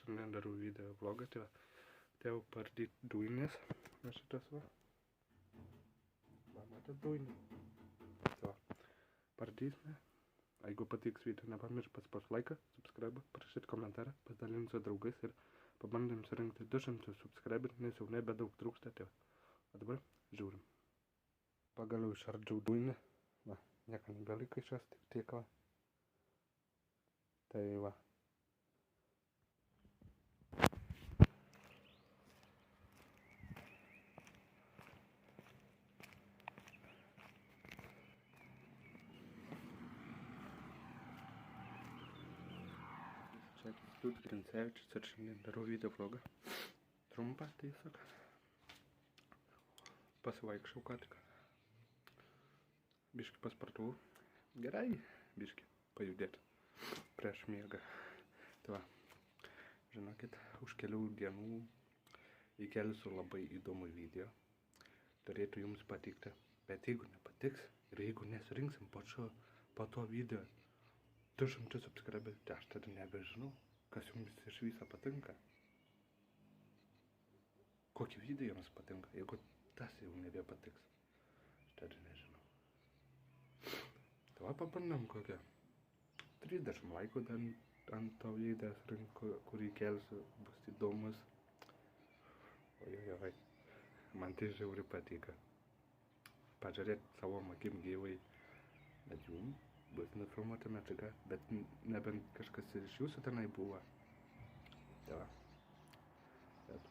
šiandien darau video vlogą, tai va, atėjau pardyti dujinės, va šitas va, matot dujinį, tai va, pardysime, jeigu patiks video, nepamiršk paspausti laiką, subscribe, parašyti komentarą, pasidalinti su draugais ir pabandėm surinkti 200 subscriberių, nes jau nebedaug trūksta, tai va, o dabar žiūrim. Pagaliau išardžiau dujinį, va, nieko nebeliko iš jos, tik tiek va, tai va. Čia Kęstutis Grincevičius ir šiandien darau video vlogą. Trumpą tiesiog. Pasivaikščiau ką tik. Biškį paspartavau. Gerai, biškį pajudėti prieš miegą. Tai va, žinokit, už kelių dienų įkelsiu labai įdomų video. Turėtų jums patikti. Bet jeigu nepatiks ir jeigu nesurinksim po to video 200 subscriberių, tai aš tada nebežinau, kas jums iš viso patinka. Kokį video jums patinka, jeigu tas jau nebepatiks. Aš tada nežinau. Tai va, pabandom kokią 30 laikų ant to video surinkti, kurį kelsiu, bus įdomus. Ojojoj, man tai žiauri patika. Pažiūrėti savo akim gyvai, bet jums bus nufilmuota medžiaga, bet nebent kažkas iš jūsų tenai buvo. Tai va. Bet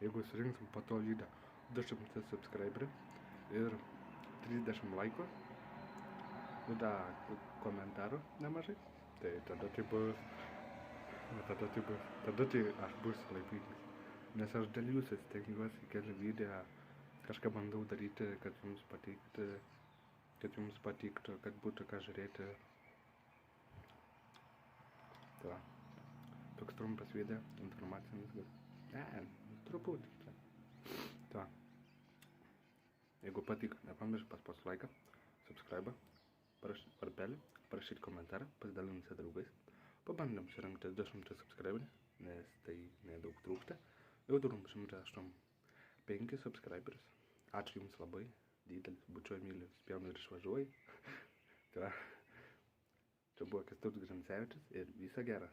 jeigu surinksim po to video 200 subscriberių ir 30 laikų, ir dar komentarų nemažai, tai tada tai bus, tada tai aš būsiu laimingas. Nes aš dėl jūsų stengiuosi keli video, kažką bandau daryti, kad jums patiktų, kad būtų ką žiūrėti. Tai va, toks trumpas video, informacinis gal. Ne, truputį. Tai va, jeigu patiko, nepamiršk paspausti laiką, subscribe, parašyti varpelį, parašyti komentarą, pasidalinti su draugais. Pabandėm surinkti 200 subscriberių, nes tai nedaug trūksta. Jau turim 185 subscriberius. Ačiū jums labai. Didelis, bučiuoju, myliu, spjaunu ir išvažiuoju. Tai va, čia buvo Kęstutis Grincevičius ir viso gero.